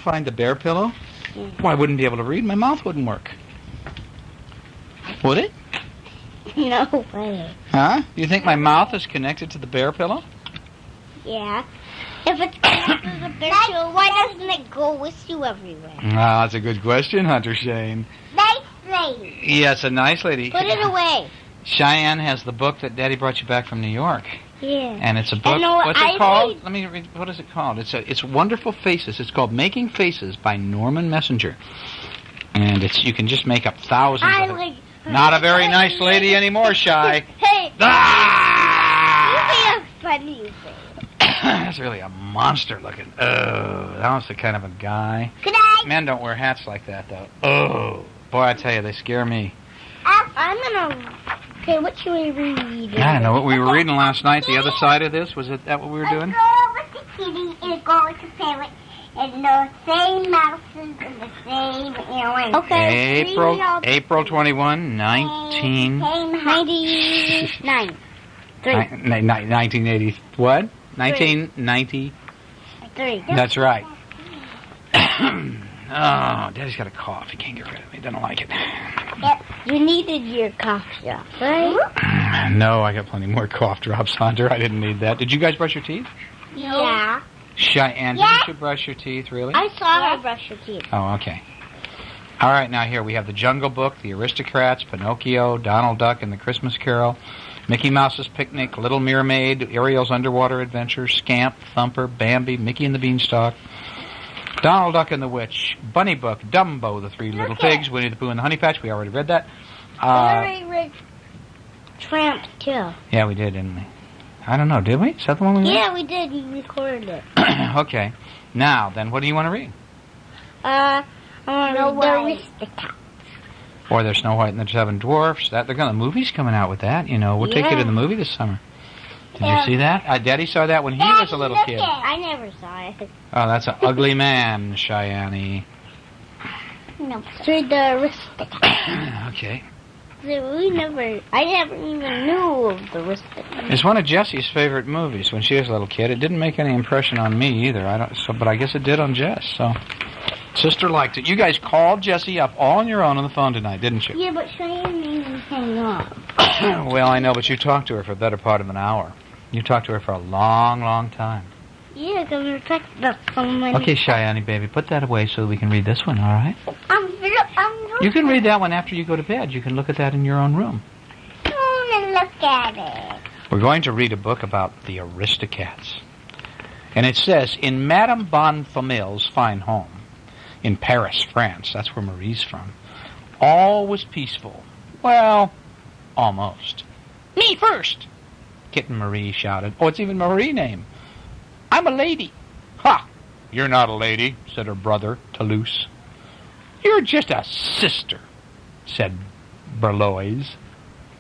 find the bear pillow? Mm. Well, I wouldn't be able to read. My mouth wouldn't work. Would it? No way. Huh? You think my mouth is connected to the bear pillow? Yeah. If it's connected to the bear pillow, why doesn't it go with you everywhere? Ah, that's a good question, Hunter Shane. Nice lady. Yes, a nice lady. Put it away. Cheyenne has the book that Daddy brought you back from New York. Yeah. And it's a book. What's it called? Let me read. What is it called? It's Wonderful Faces. It's called Making Faces by Norman Messenger. And you can just make up thousands of it. Not a very nice lady anymore, Shy. Hey. Ah! You be a funny thing. That's really a monster looking. Oh, that was the kind of a guy. Good night. Men don't wear hats like that, though. Oh, boy, I tell you, they scare me. I'm gonna. Okay, what should we read? I don't know what we were reading last night. The other side of this, was it that what we were doing? A girl with a kitty and a girl with a parrot and the same mouses and the same earrings. Okay. April 21, 1999. 1980. What? 1993. That's right. Oh, Daddy's got a cough. He can't get rid of it. He doesn't like it. Yep. You needed your cough drop, right? No, I got plenty more cough drops, Hunter. I didn't need that. Did you guys brush your teeth? Yeah. Cheyenne, didn't you brush your teeth, really? I saw her brush your teeth. Oh, okay. All right, now here we have the Jungle Book, the Aristocats, Pinocchio, Donald Duck and the Christmas Carol, Mickey Mouse's Picnic, Little Mermaid, Ariel's Underwater Adventure, Scamp, Thumper, Bambi, Mickey and the Beanstalk, Donald Duck and the Witch, Bunny Book, Dumbo, the Three Little Pigs, Winnie the Pooh and the Honey Patch. We already read that. We read Tramp, too. Yeah, we did, didn't we? I don't know, did we? Is that the one we read? Yeah, we did. We recorded it. Okay. Now, then, what do you want to read? I want to read the Aristocats. Or there's Snow White and the Seven Dwarfs. The movie's coming out with that. You know, we'll take you to the movie this summer. Did you see that? Daddy saw that when he was a little kid. I never saw it. Oh, that's an ugly man, Cheyenne. No, let's read the Aristocats. Okay. I never even knew of the Aristocats. It's one of Jessie's favorite movies when she was a little kid. It didn't make any impression on me either. But I guess it did on Jess. So, sister liked it. You guys called Jessie up all on your own on the phone tonight, didn't you? Yeah, but Cheyenne made me hang up. Well, I know, but you talked to her for the better part of an hour. You talked to her for a long, long time. Yeah, because we talked about so many. Okay, Cheyenne, baby, put that away so we can read this one, all right? You can read that one after you go to bed. You can look at that in your own room. I want to look at it. We're going to read a book about the Aristocats. And it says, in Madame Bonfamille's fine home, in Paris, France, that's where Marie's from, all was peaceful. Well, almost. Me first, Kitten Marie shouted. Oh, it's even Marie's name. I'm a lady. Ha! You're not a lady, said her brother, Toulouse. You're just a sister, said Berlois.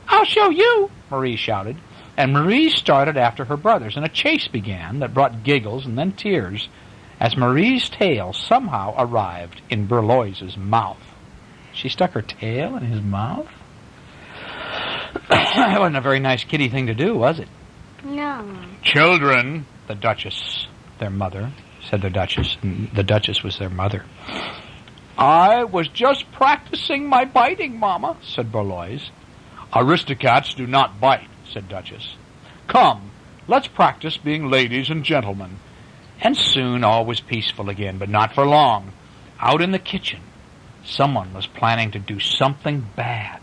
I'll show you, Marie shouted. And Marie started after her brothers, and a chase began that brought giggles and then tears as Marie's tail somehow arrived in Berlois' mouth. She stuck her tail in his mouth? That wasn't a very nice kitty thing to do, was it? No. Children, the Duchess, their mother, said the Duchess, and the Duchess was their mother. I was just practicing my biting, Mama, said Berlois. Aristocats do not bite, said Duchess. Come, let's practice being ladies and gentlemen. And soon all was peaceful again, but not for long. Out in the kitchen, someone was planning to do something bad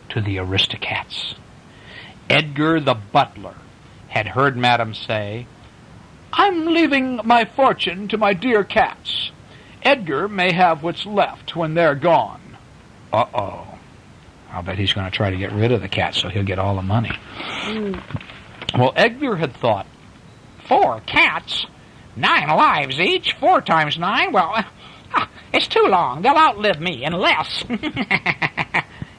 to the Aristocats. Edgar the butler had heard Madame say, I'm leaving my fortune to my dear cats. Edgar may have what's left when they're gone. Uh-oh. I'll bet he's going to try to get rid of the cats so he'll get all the money. Well, Edgar had thought, 4 cats? 9 lives each? 4 times 9? Well, it's too long. They'll outlive me, unless...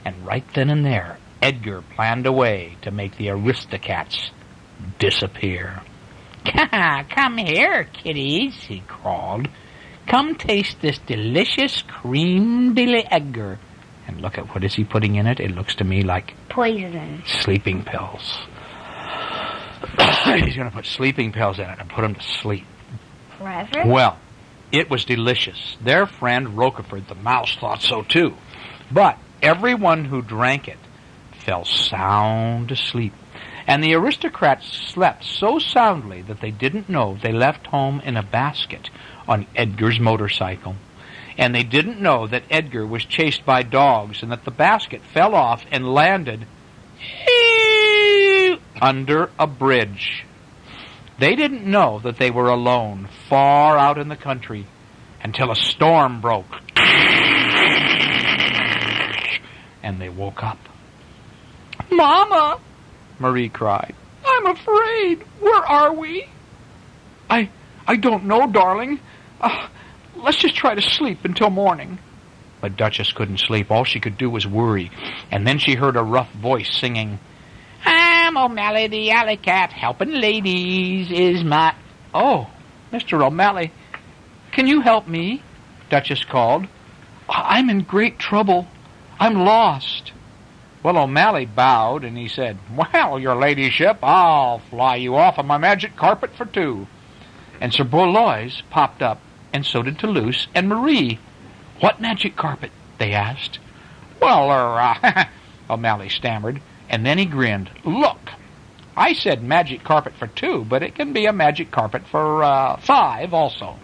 And right then and there, Edgar planned a way to make the Aristocats disappear. Come here, kitties, he crawled. Come taste this delicious creme de l'Edgar. And look at what is he putting in it? It looks to me like... poison. Sleeping pills. He's going to put sleeping pills in it and put him to sleep. Forever? Well, It was delicious. Their friend Roquefort the mouse thought so too. But everyone who drank it fell sound asleep. And the aristocrats slept so soundly that they didn't know they left home in a basket on Edgar's motorcycle. And they didn't know that Edgar was chased by dogs and that the basket fell off and landed under a bridge. They didn't know that they were alone, far out in the country, until a storm broke. And they woke up. "Mama!" Marie cried. "I'm afraid. Where are we?" I don't know, darling. Let's just try to sleep until morning." But Duchess couldn't sleep. All she could do was worry. And then she heard a rough voice singing, "I'm O'Malley the alley cat, helping ladies is my..." "Oh, Mr. O'Malley, can you help me?" Duchess called. "I'm in great trouble. I'm lost." Well, O'Malley bowed and he said, "Well, your ladyship, I'll fly you off on my magic carpet for two." And Sir Boloise popped up, and so did Toulouse and Marie. "What magic carpet?" they asked. "Well, O'Malley stammered, and then he grinned. "Look, I said magic carpet for two, but it can be a magic carpet for 5 also."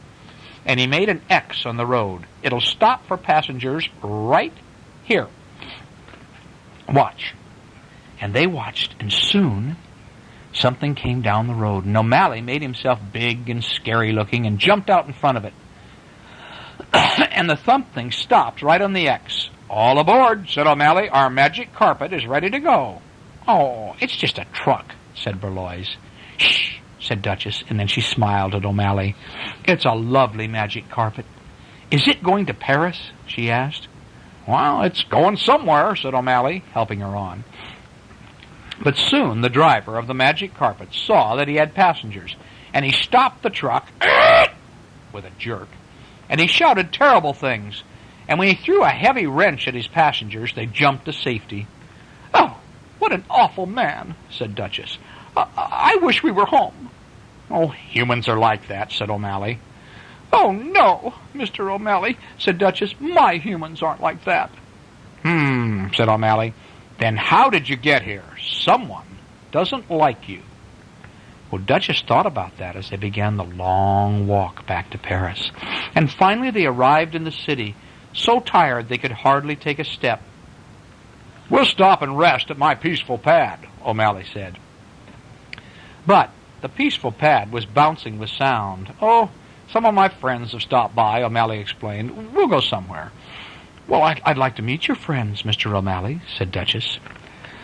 And he made an X on the road. "It'll stop for passengers right here. Watch." And they watched, and soon something came down the road, and O'Malley made himself big and scary-looking and jumped out in front of it. And the something stopped right on the X. "All aboard," said O'Malley. "Our magic carpet is ready to go." "Oh, it's just a truck," said Boloise. "Shh," said Duchess, and then she smiled at O'Malley. "It's a lovely magic carpet." "Is it going to Paris?" she asked. "Well, it's going somewhere," said O'Malley, helping her on. But soon the driver of the magic carpet saw that he had passengers, and he stopped the truck with a jerk, and he shouted terrible things, and when he threw a heavy wrench at his passengers, they jumped to safety. "Oh, what an awful man," said Duchess. I wish we were home." "Oh, humans are like that," said O'Malley. "Oh, no, Mr. O'Malley," said Duchess. "My humans aren't like that." Said O'Malley. "Then how did you get here? Someone doesn't like you." Well, Duchess thought about that as they began the long walk back to Paris. And finally they arrived in the city, so tired they could hardly take a step. "We'll stop and rest at my peaceful pad," O'Malley said. But the peaceful pad was bouncing with sound. "Oh, some of my friends have stopped by," O'Malley explained. "We'll go somewhere." "Well, I'd like to meet your friends, Mr. O'Malley," said Duchess.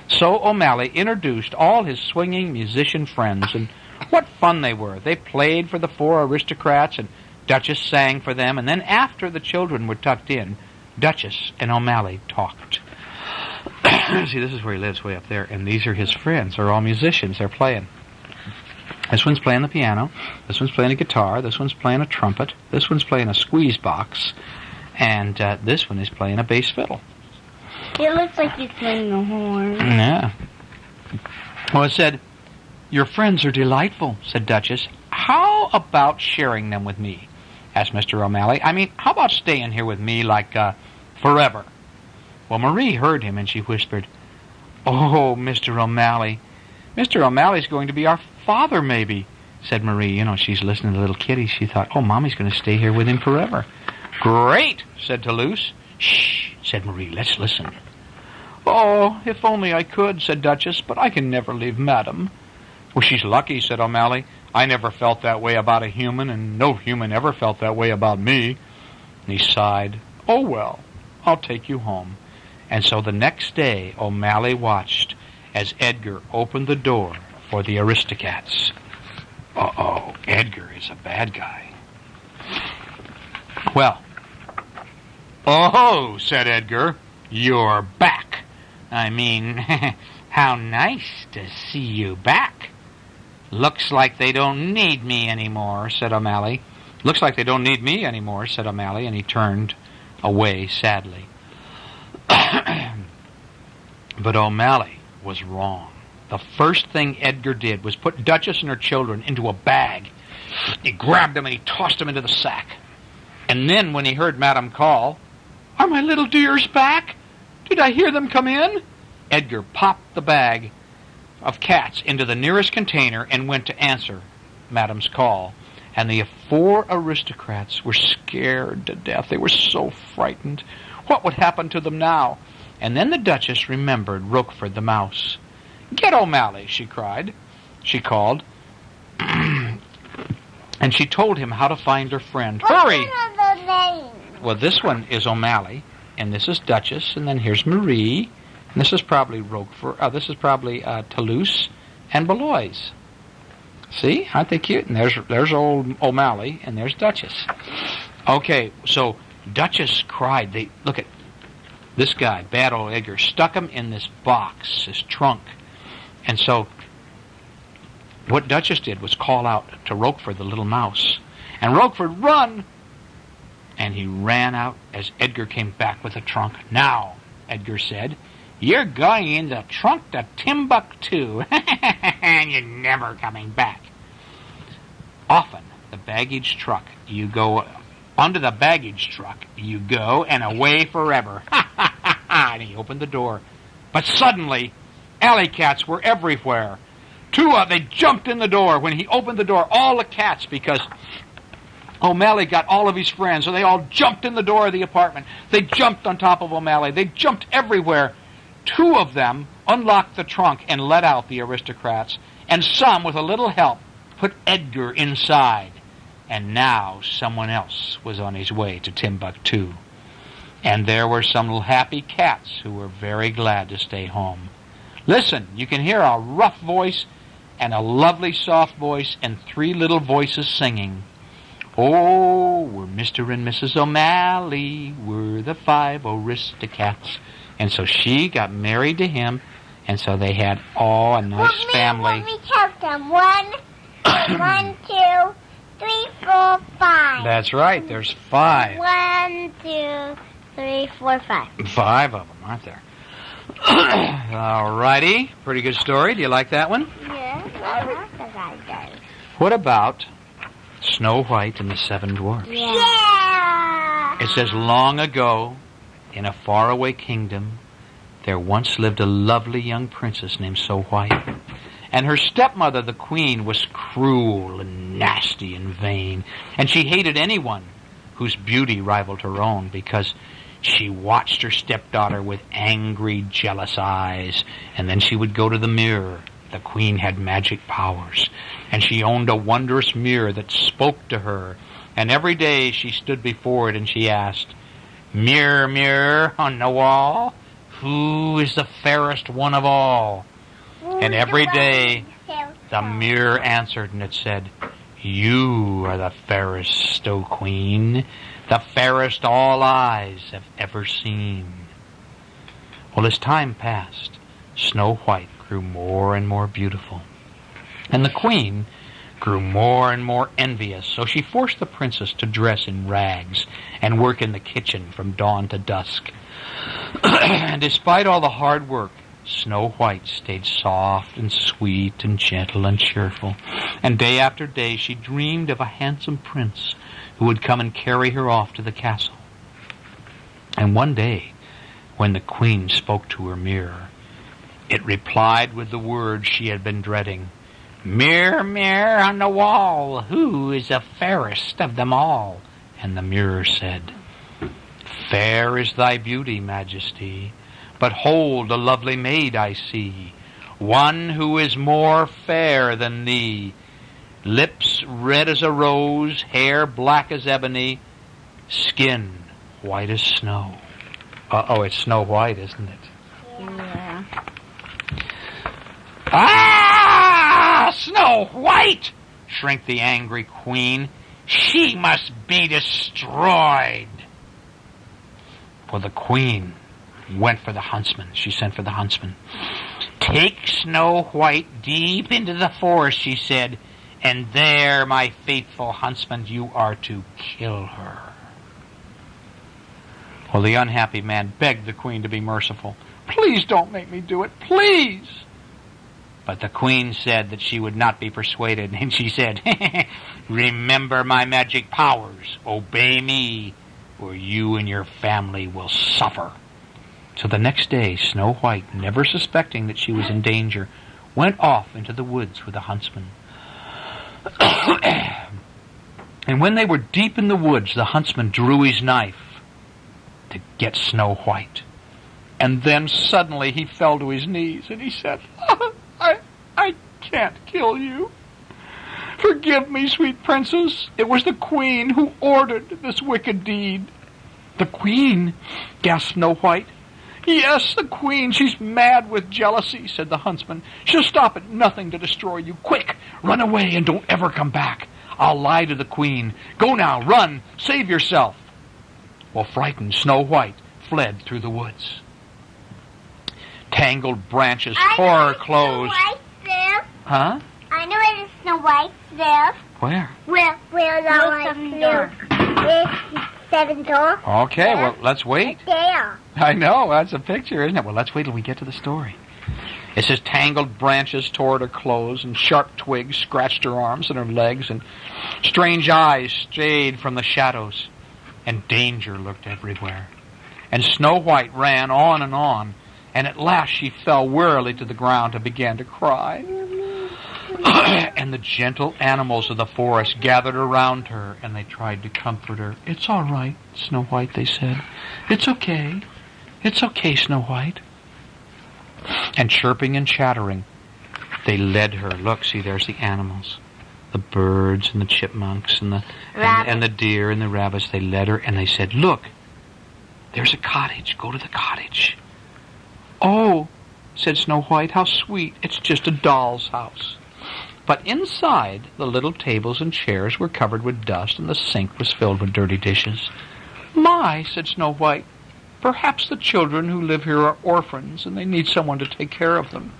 So O'Malley introduced all his swinging musician friends, and what fun they were. They played for the 4 aristocrats, and Duchess sang for them, and then after the children were tucked in, Duchess and O'Malley talked. See, this is where he lives, way up there, and these are his friends. They're all musicians. They're playing. This one's playing the piano, this one's playing a guitar, this one's playing a trumpet, this one's playing a squeeze box, and this one is playing a bass fiddle. It looks like he's playing a horn. Yeah. Well, it said, "Your friends are delightful," said Duchess. "How about sharing them with me?" asked Mr. O'Malley. "I mean, how about staying here with me like forever?" Well, Marie heard him, and she whispered, "Oh, Mr. O'Malley. Mr. O'Malley's going to be our father, maybe," said Marie. You know, she's listening to the little kitty. She thought, "Oh, Mommy's going to stay here with him forever." "Great," said Toulouse. "Shh," said Marie. "Let's listen." "Oh, if only I could," said Duchess, "but I can never leave Madame." "Well, she's lucky," said O'Malley. "I never felt that way about a human, and no human ever felt that way about me." And he sighed. "Oh, well, I'll take you home." And so the next day O'Malley watched as Edgar opened the door for the Aristocats. Uh-oh, Edgar is a bad guy. "Well, oh," said Edgar, "you're back. I mean, how nice to see you back." "Looks like they don't need me anymore," said O'Malley. "Looks like they don't need me anymore," said O'Malley, and he turned away sadly. But O'Malley was wrong. The first thing Edgar did was put Duchess and her children into a bag. He grabbed them and he tossed them into the sack. And then when he heard Madame call, "Are my little dears back? Did I hear them come in?" Edgar popped the bag of cats into the nearest container and went to answer Madame's call. And the 4 aristocrats were scared to death. They were so frightened. What would happen to them now? And then the Duchess remembered Roquefort the mouse. "Get O'Malley," she cried. She called. And she told him how to find her friend. "Hurry!" What are the names? Well, this one is O'Malley, and this is Duchess, and then here's Marie, and this is probably Roquefort. This is probably Toulouse and Belois. See, aren't they cute? And there's old O'Malley, and there's Duchess. Okay, so Duchess cried. Look at this guy, bad old Edgar, stuck him in this box, this trunk, and so what Duchess did was call out to Roquefort the little mouse, and Roquefort, "Run!" And he ran out as Edgar came back with the trunk. "Now," Edgar said, "you're going in the trunk to Timbuktu, and you're never coming back." Often, the baggage truck, you go onto the baggage truck, you go, and away forever. And he opened the door. But suddenly, alley cats were everywhere. They jumped in the door. When he opened the door, all the cats, because O'Malley got all of his friends, so they all jumped in the door of the apartment. They jumped on top of O'Malley. They jumped everywhere. 2 of them unlocked the trunk and let out the aristocrats, and some, with a little help, put Edgar inside. And now someone else was on his way to Timbuktu. And there were some happy cats who were very glad to stay home. Listen, you can hear a rough voice and a lovely soft voice and 3 little voices singing. "Oh, we're Mr. and Mrs. O'Malley, we're the 5 Aristocats." And so she got married to him, and so they had a nice family. Let me count them. 1, 1, 2, 3, 4, 5. That's right, there's 5. 1, 2, 3, 4, 5. 5 of them, aren't there? All righty, pretty good story. Do you like that one? Yes, I like the guy. What about Snow White and the 7 Dwarfs? Yeah. It says, long ago, in a faraway kingdom, there once lived a lovely young princess named Snow White. And her stepmother, the queen, was cruel and nasty and vain. And she hated anyone whose beauty rivaled her own, because she watched her stepdaughter with angry, jealous eyes. And then she would go to the mirror. The queen had magic powers, and she owned a wondrous mirror that spoke to her. And every day she stood before it and she asked, "Mirror, mirror on the wall, who is the fairest one of all?" And every day the mirror answered, and it said, "You are the fairest, O queen, the fairest all eyes have ever seen." Well, as time passed, Snow White grew more and more beautiful, and the queen grew more and more envious, so she forced the princess to dress in rags and work in the kitchen from dawn to dusk. And despite all the hard work, Snow White stayed soft and sweet and gentle and cheerful, and day after day she dreamed of a handsome prince who would come and carry her off to the castle. And one day, when the queen spoke to her mirror, it replied with the words she had been dreading. "Mirror, mirror on the wall, who is the fairest of them all?" And the mirror said, "Fair is thy beauty, Majesty, but hold, a lovely maid I see, one who is more fair than thee. Lips red as a rose, hair black as ebony, skin white as snow." Uh-oh, it's Snow White, isn't it? Yeah. "Ah! Snow White!" shrieked the angry queen. "She must be destroyed." Well, the queen went for the huntsman. She sent for the huntsman. "Take Snow White deep into the forest," she said, "and there, my faithful huntsman, you are to kill her." Well, the unhappy man begged the queen to be merciful. "Please don't make me do it, please." But the queen said that she would not be persuaded, and she said, "Remember my magic powers. Obey me, or you and your family will suffer." So the next day, Snow White, never suspecting that she was in danger, went off into the woods with the huntsman. And when they were deep in the woods, the huntsman drew his knife to get Snow White. And then suddenly he fell to his knees and he said, I can't kill you. Forgive me, sweet princess. It was the queen who ordered this wicked deed. The queen? Gasped Snow White. Yes, the queen. She's mad with jealousy, said the huntsman. She'll stop at nothing to destroy you. Quick, run away and don't ever come back. I'll lie to the queen. Go now, run, save yourself. Well, frightened, Snow White fled through the woods. Tangled branches tore her clothes. Huh? I know where the Snow White lives. Where? Where the White lives. It's 7 doors. Okay, well, let's wait. There. I know, that's a picture, isn't it? Well, let's wait till we get to the story. It says tangled branches tore at her clothes, and sharp twigs scratched her arms and her legs, and strange eyes strayed from the shadows, and danger lurked everywhere. And Snow White ran on, and at last she fell wearily to the ground and began to cry. And the gentle animals of the forest gathered around her, and they tried to comfort her. It's all right, Snow White, they said. It's okay. It's okay, Snow White. And chirping and chattering, they led her. Look, see, there's the animals. The birds and the chipmunks and the deer and the rabbits. They led her, and they said, look, there's a cottage. Go to the cottage. Oh, said Snow White, how sweet. It's just a doll's house. But inside, the little tables and chairs were covered with dust, and the sink was filled with dirty dishes. My, said Snow White, perhaps the children who live here are orphans, and they need someone to take care of them.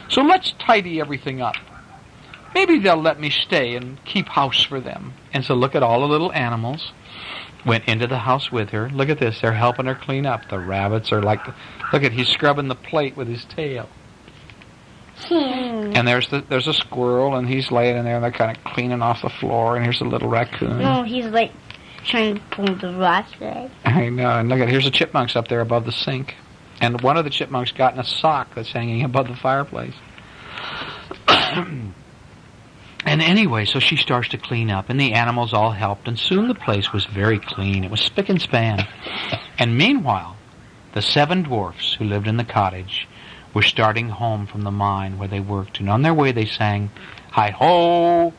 So let's tidy everything up. Maybe they'll let me stay and keep house for them. And so look at all the little animals. Went into the house with her. Look at this. They're helping her clean up. The rabbits are like, look at, he's scrubbing the plate with his tail. And there's a squirrel, and he's laying in there, and they're kind of cleaning off the floor, and here's a little raccoon. No, he's like trying to pull the rust out. I know, and look at, here's the chipmunks up there above the sink. And one of the chipmunks got in a sock that's hanging above the fireplace. And anyway, so she starts to clean up, and the animals all helped, and soon the place was very clean. It was spick and span. And meanwhile, the 7 dwarfs who lived in the cottage were starting home from the mine where they worked, and on their way they sang, hi-ho,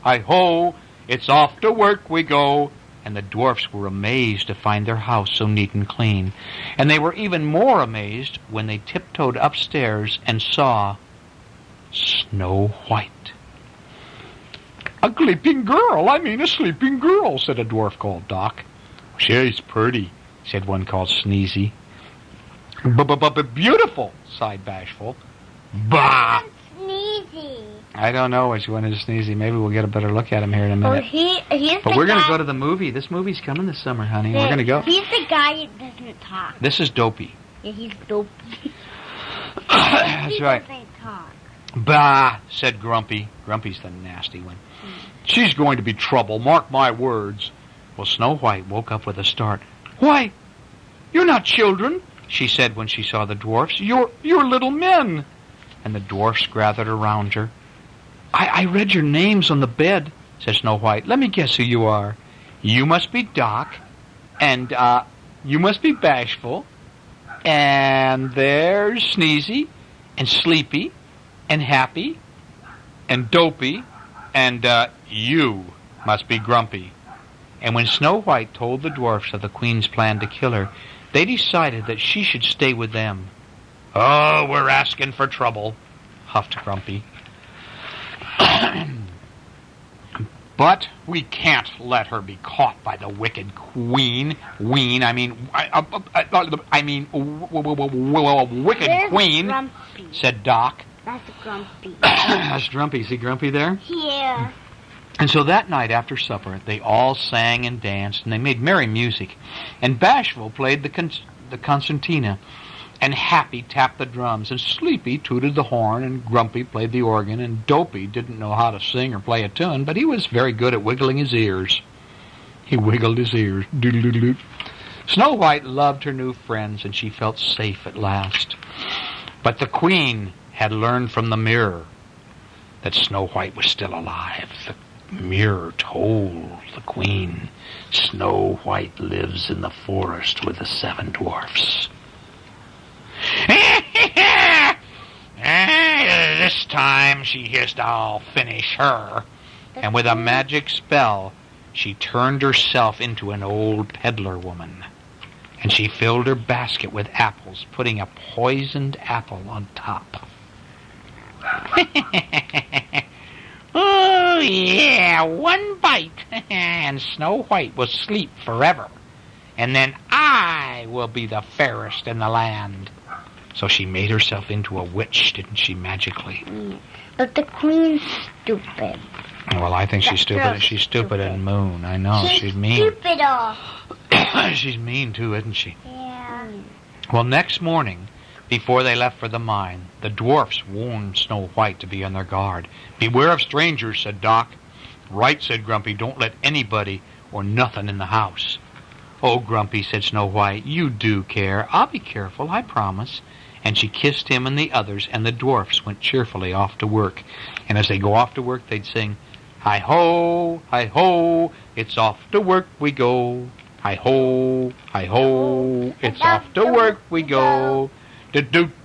it's off to work we go. And the dwarfs were amazed to find their house so neat and clean. And they were even more amazed when they tiptoed upstairs and saw Snow White. A sleeping girl, said a dwarf called Doc. She's pretty, said one called Sneezy. But beautiful, sighed Bashful. Bah! Sneezy. I don't know which one is Sneezy. Maybe we'll get a better look at him here in a minute. But we're going to go to the movie. This movie's coming this summer, honey. We're going to go. He's the guy that doesn't talk. This is Dopey. Yeah, he's dopey. That's right. He doesn't talk. Bah, said Grumpy. Grumpy's the nasty one. She's going to be trouble, mark my words. Well, Snow White woke up with a start. Why, you're not children, she said when she saw the dwarfs. You're little men. And the dwarfs gathered around her. I read your names on the bed, said Snow White. Let me guess who you are. You must be Doc, and you must be Bashful, and there's Sneezy, and Sleepy, and Happy, and Dopey, and you must be Grumpy. And when Snow White told the dwarfs of the queen's plan to kill her, they decided that she should stay with them. Oh, we're asking for trouble, huffed Grumpy. But we can't let her be caught by the wicked queen. Wicked queen, Grumpy. said Doc. That's Grumpy. That's Grumpy. See Grumpy there? Here. And so that night after supper, they all sang and danced, and they made merry music. And Bashful played the concertina, And Happy tapped the drums, and Sleepy tooted the horn, and Grumpy played the organ, and Dopey didn't know how to sing or play a tune, but he was very good at wiggling his ears. He wiggled his ears. Doodle-doodle-doo. Snow White loved her new friends, and she felt safe at last. But the Queen had learned from the mirror that Snow White was still alive. The mirror told the Queen, Snow White lives in the forest with the 7 dwarfs. This time, she hissed, I'll finish her. And with a magic spell, she turned herself into an old peddler woman. And she filled her basket with apples, putting a poisoned apple on top. Oh, yeah, one bite, and Snow White will sleep forever. And then I will be the fairest in the land. So she made herself into a witch, didn't she, magically? But the Queen's stupid. Well, I think she's stupid. She's stupid and Moon. I know, she's mean. Stupid off. She's mean, too, isn't she? Yeah. Well, next morning, before they left for the mine, the dwarfs warned Snow White to be on their guard. Beware of strangers, said Doc. Right, said Grumpy. Don't let anybody or nothing in the house. Oh, Grumpy, said Snow White, you do care. I'll be careful, I promise. And she kissed him and the others, and the dwarfs went cheerfully off to work. And as they go off to work, they'd sing, Hi-ho, it's off to work we go. Hi-ho, it's off to work we go. Hi-ho.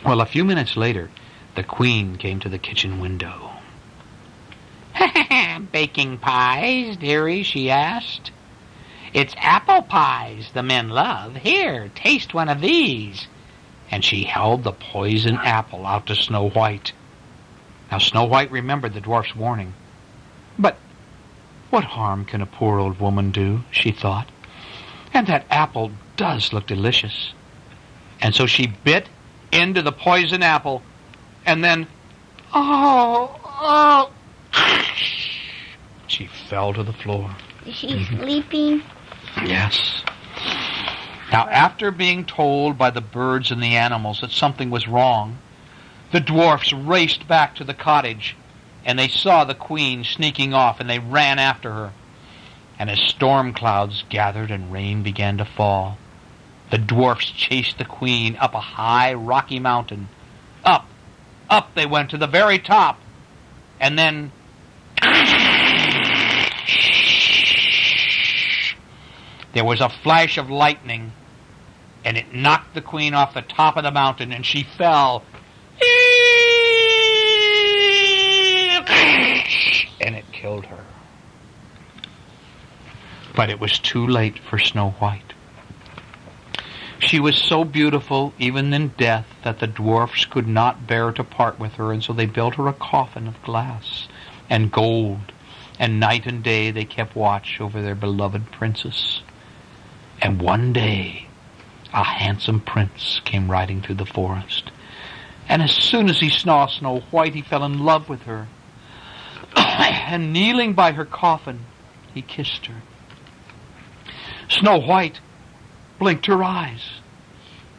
Well, a few minutes later, the Queen came to the kitchen window. Baking pies, dearie, she asked. It's apple pies the men love. Here, taste one of these. And she held the poison apple out to Snow White. Now, Snow White remembered the dwarf's warning. But what harm can a poor old woman do, she thought. And that apple does look delicious. And so she bit into the poison apple, and then, she fell to the floor. Is she sleeping? Yes. Now, after being told by the birds and the animals that something was wrong, the dwarfs raced back to the cottage, and they saw the Queen sneaking off, and they ran after her. And as storm clouds gathered and rain began to fall, the dwarfs chased the Queen up a high rocky mountain. Up they went to the very top, and then there was a flash of lightning, and it knocked the Queen off the top of the mountain, and she fell. And it killed her. But it was too late for Snow White. She was so beautiful, even in death, that the dwarfs could not bear to part with her, and so they built her a coffin of glass and gold, and night and day they kept watch over their beloved princess. And one day, a handsome prince came riding through the forest, and as soon as he saw Snow White, he fell in love with her. And kneeling by her coffin, he kissed her. Snow White blinked her eyes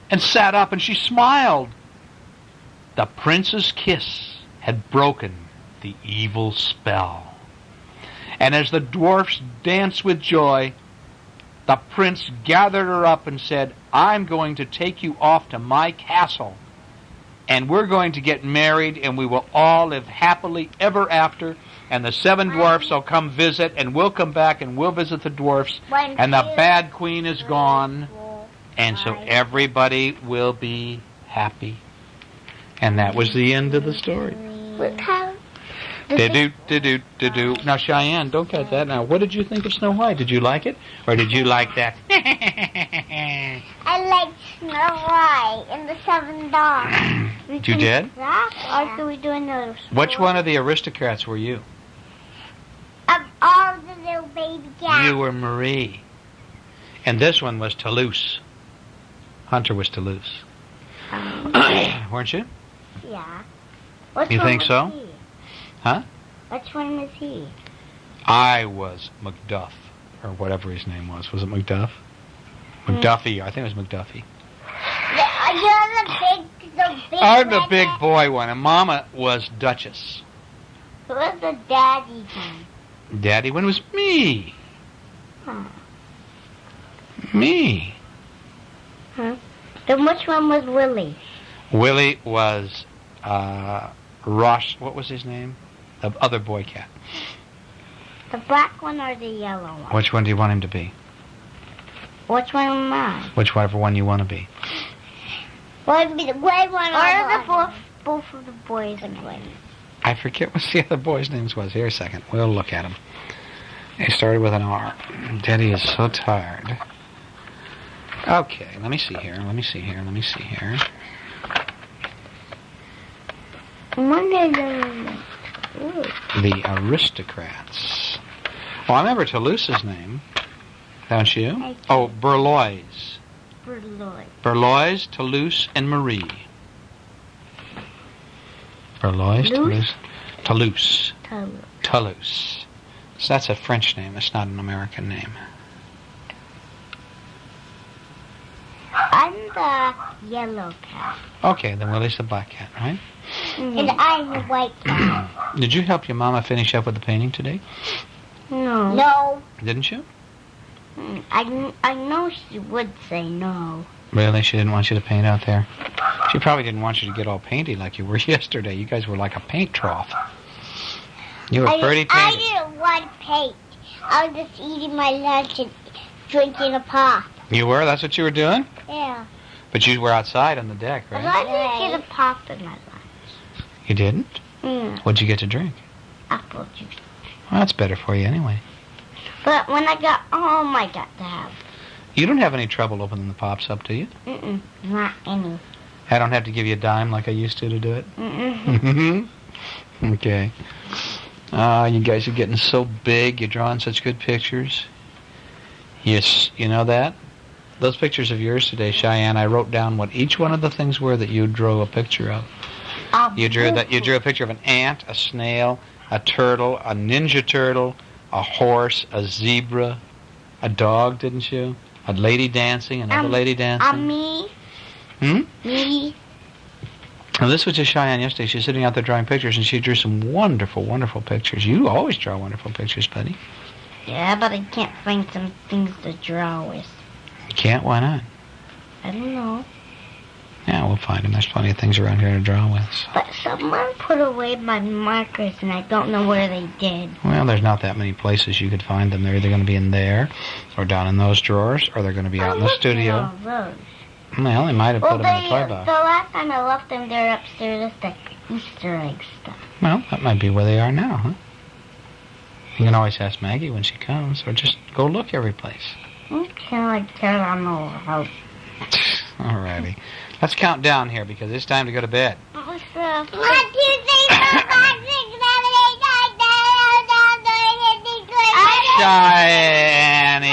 and sat up, and she smiled. The prince's kiss had broken the evil spell. And as the dwarfs danced with joy, the prince gathered her up and said, I'm going to take you off to my castle, and we're going to get married, and we will all live happily ever after, and the 7 dwarfs will come visit, and we'll come back and we'll visit the dwarfs, and the bad queen is gone, and so everybody will be happy. And that was the end of the story. Do. Now, Cheyenne, don't cut that. Now, what did you think of Snow White? Did you like it? Or did you like that? I like Snow White and the 7 dogs. You did? Or can we do another story? Which one of the Aristocats were you? Of all the little baby cats. You were Marie. And this one was Toulouse. Hunter was Toulouse. Weren't you? Yeah. You think so? Huh? Which one was he? I was Macduff, or whatever his name was. Was it Macduff? McDuffie. I think it was McDuffie. You're the big I'm the big redneck. boy one, and Mama was Duchess. Who was the daddy one? Daddy one was me. Huh. Me. Huh? Then which one was Willie? Willie was Ross. What was his name? The other boy cat. The black one or the yellow one? Which one do you want him to be? Which one am I? Whichever one you want to be. Well, it'd be the gray one or the both of the boys and gray. I forget what the other boy's names was. Here a second. We'll look at him. He started with an R. Daddy is so tired. Okay, let me see here. The Aristocats. Oh, I remember Toulouse's name. Don't you? Oh, Berlois. Berlois, Toulouse, and Marie. Berlois, Toulouse. Toulouse. So that's a French name. It's not an American name. I'm the yellow cat. Okay, then Willie's the black cat, right? Mm-hmm. And I'm the white cat. Did you help your mama finish up with the painting today? No. No. Didn't you? I know she would say no. Really? She didn't want you to paint out there? She probably didn't want you to get all painty like you were yesterday. You guys were like a paint trough. You were pretty painted. I didn't want to paint. I was just eating my lunch and drinking a pop. You were? That's what you were doing? Yeah. But you were outside on the deck, right? I didn't get a pop in my lunch. You didn't? Mm. What'd you get to drink? Apple juice. Well, that's better for you anyway. But when I got home, I got to have. You don't have any trouble opening the pops up, do you? Mm-mm. Not any. I don't have to give you a dime like I used to do it? Mm-mm. Okay. You guys are getting so big. You're drawing such good pictures. Yes, you know that? Those pictures of yours today, Cheyenne, I wrote down what each one of the things were that you drew a picture of. You drew a picture of an ant, a snail, a turtle, a ninja turtle, a horse, a zebra, a dog, didn't you? A lady dancing, another lady dancing. Me. Me. Now, this was just Cheyenne yesterday. She's sitting out there drawing pictures, and she drew some wonderful, wonderful pictures. You always draw wonderful pictures, buddy. Yeah, but I can't find some things to draw with. You can't? Why not? I don't know. Yeah, we'll find them. There's plenty of things around here to draw with. So. But someone put away my markers, and I don't know where they did. Well, there's not that many places you could find them. They're either going to be in there, or down in those drawers, or they're going to be out in the studio. All those. Well, they might have put them in the toy box. The last time I left them, they're upstairs. It's like Easter egg stuff. Well, that might be where they are now, huh? You can always ask Maggie when she comes, or just go look every place. Okay, like turn on the house. Alrighty. Let's count down here because it's time to go to bed. 1, 2, 3, 4, 5, 6, 7, 8, 9, 10, 11, 12, 13, 14, 15, 16, 17, 18, 19, 20. Cheyenne,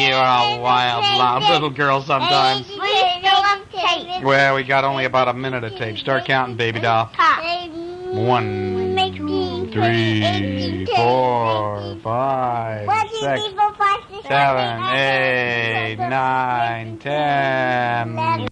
you're a wild little girl sometimes. Well, we got only about a minute of tape. Start counting, baby doll. 1, 2, 3, 4, 5, 6, 7, 8, 9, 10.